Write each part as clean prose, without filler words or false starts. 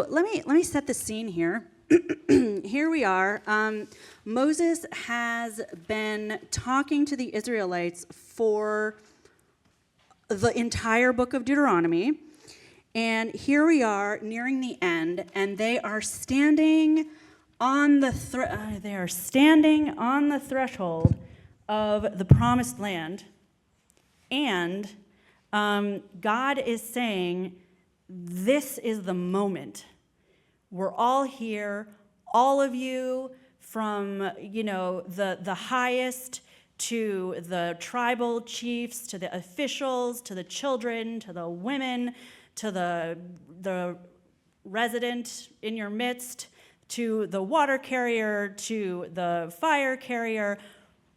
let me set the scene here. Here we are. Moses has been talking to the Israelites for the entire book of Deuteronomy. And here we are nearing the end, and they are standing on the threshold of the promised land. And God is saying, this is the moment. We're all here, all of you, from the highest to the tribal chiefs, to the officials, to the children, to the women, to the resident in your midst, to the water carrier, to the fire carrier.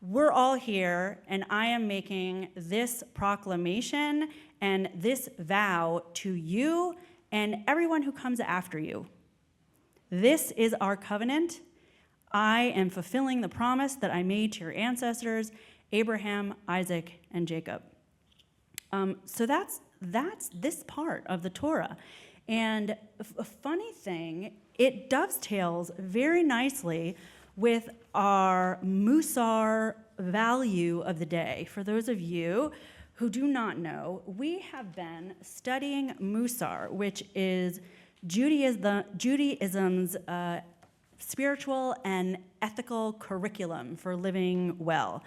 We're all here, and I am making this proclamation and this vow to you and everyone who comes after you. This is our covenant. I am fulfilling the promise that I made to your ancestors, Abraham, Isaac, and Jacob. So that's this part of the Torah. And a funny thing, it dovetails very nicely with our Musar value of the day. For those of you who do not know, we have been studying Musar, which is Judaism's spiritual and ethical curriculum for living well.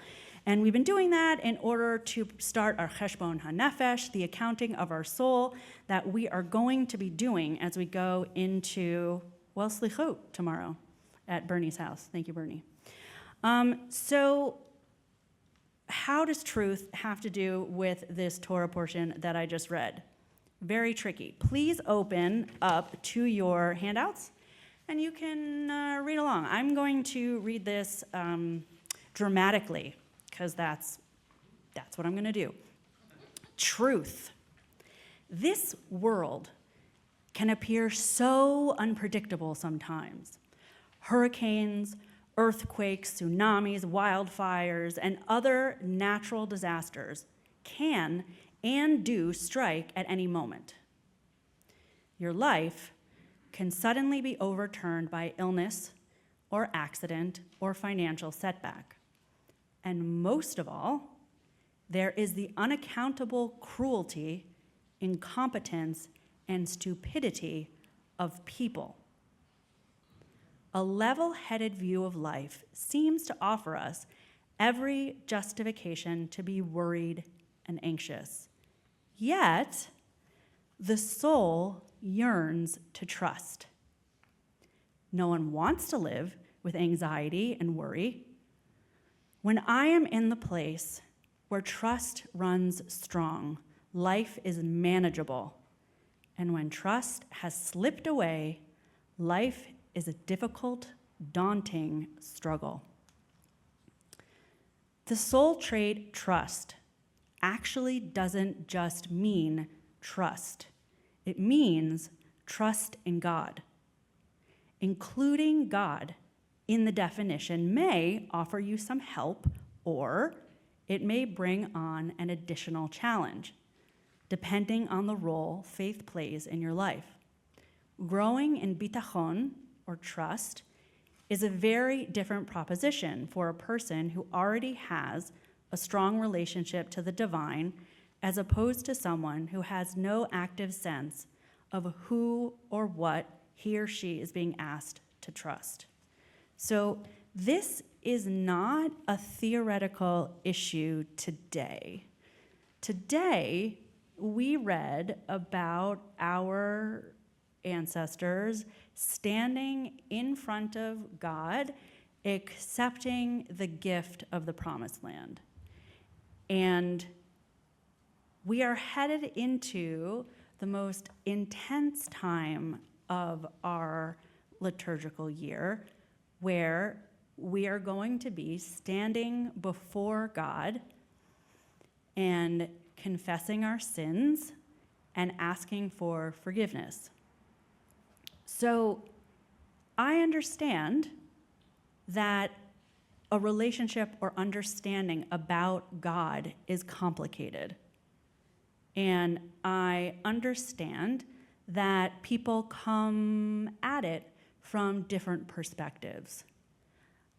And we've been doing that in order to start our Cheshbon HaNefesh, the accounting of our soul, that we are going to be doing as we go into, Slichot tomorrow at Bernie's house. Thank you, Bernie. So how does truth have to do with this Torah portion that I just read? Very tricky. Please open up to your handouts, and you can read along. I'm going to read this dramatically, because that's what I'm going to do. Truth. This world can appear so unpredictable sometimes. Hurricanes, earthquakes, tsunamis, wildfires, and other natural disasters can and do strike at any moment. Your life can suddenly be overturned by illness or accident or financial setback. And most of all, there is the unaccountable cruelty, incompetence, and stupidity of people. A level-headed view of life seems to offer us every justification to be worried and anxious. Yet, the soul yearns to trust. No one wants to live with anxiety and worry. When I am in the place where trust runs strong, life is manageable. And when trust has slipped away, life is a difficult, daunting struggle. The soul trait trust actually doesn't just mean trust. It means trust in God. Including God in the definition may offer you some help, or it may bring on an additional challenge, depending on the role faith plays in your life. Growing in bitachon, or trust, is a very different proposition for a person who already has a strong relationship to the divine, as opposed to someone who has no active sense of who or what he or she is being asked to trust. So this is not a theoretical issue today. Today, we read about our ancestors standing in front of God, accepting the gift of the promised land. And we are headed into the most intense time of our liturgical year, where we are going to be standing before God and confessing our sins and asking for forgiveness. So I understand that a relationship or understanding about God is complicated. And I understand that people come at it from different perspectives.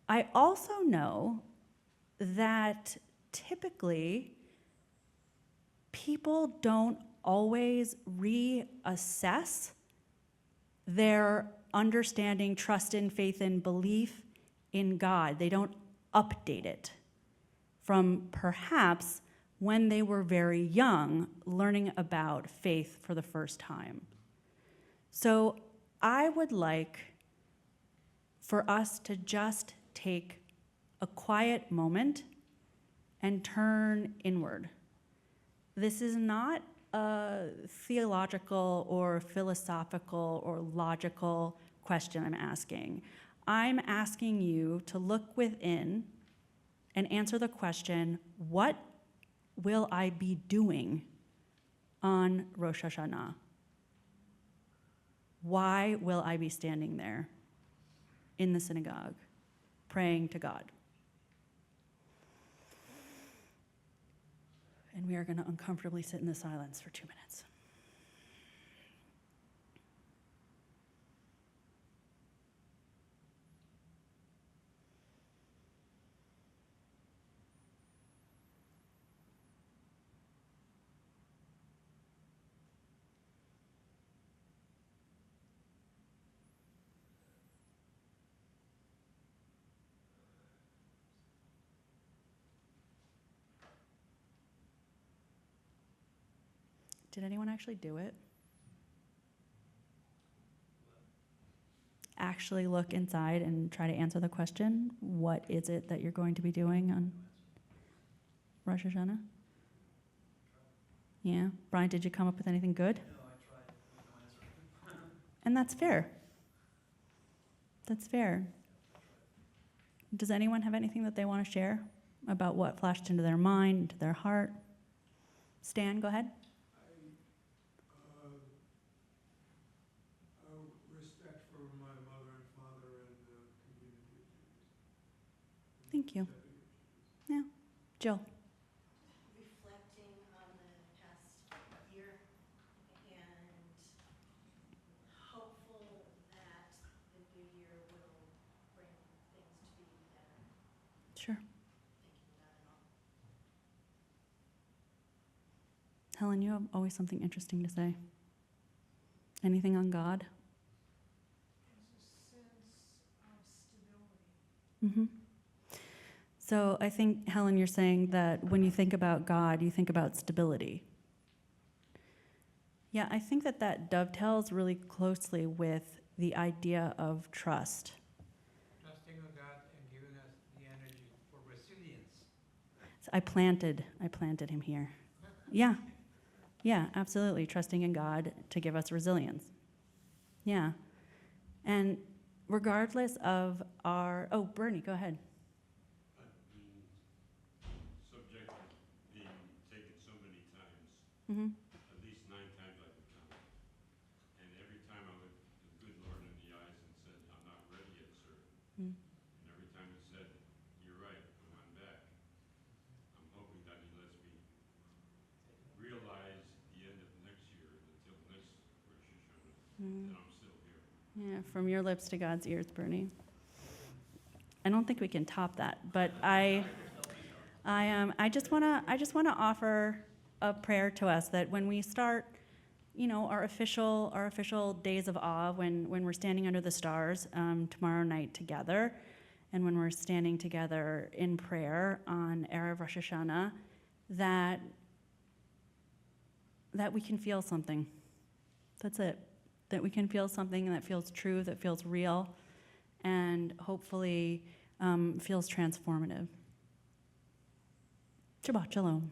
I also know that typically people don't always reassess their understanding, trust in, faith in, belief in God. They don't update it from perhaps when they were very young, learning about faith for the first time. So I would like for us to just take a quiet moment and turn inward. This is not a theological or philosophical or logical question I'm asking. I'm asking you to look within and answer the question, what will I be doing on Rosh Hashanah? Why will I be standing there in the synagogue praying to God? And we are going to uncomfortably sit in the silence for 2 minutes. Did anyone actually do it? Actually look inside and try to answer the question, what is it that you're going to be doing on Rosh Hashanah? Yeah. Brian, did you come up with anything good? No, I tried with no answer. And that's fair. That's fair. Does anyone have anything that they want to share about what flashed into their mind, into their heart? Stan, go ahead. Respect for my mother and father and the community of Jews. Thank you. Yeah. Jill. Reflecting on the past year and hopeful that the new year will bring things to be better. Sure. Thinking about it all. Helen, you have always something interesting to say. Anything on God? There's a sense of stability. Mm-hmm. So I think, Helen, you're saying that when you think about God, you think about stability. Yeah, I think that that dovetails really closely with the idea of trust. Trusting in God and giving us the energy for resilience. So I planted him here. Yeah, absolutely. Trusting in God to give us resilience. Yeah. And regardless of Bernie, go ahead. Subject to being taken so many times, Mm-hmm. at least 9 times I could count. And every time I looked the good Lord in the eyes and said, I'm not ready yet, sir. Mm. And every time he said, you're right, I'm on back. I'm hoping that he lets me realize the end of next year until next Rosh Hashanah that I'm still here. Yeah, from your lips to God's ears, Bernie. I don't think we can top that, but I just want to offer a prayer to us that when we start, our official days of awe, when we're standing under the stars tomorrow night together, and when we're standing together in prayer on Erev Rosh Hashanah, that we can feel something. That's it. That we can feel something that feels true, that feels real, and hopefully feels transformative. Shabbat Shalom.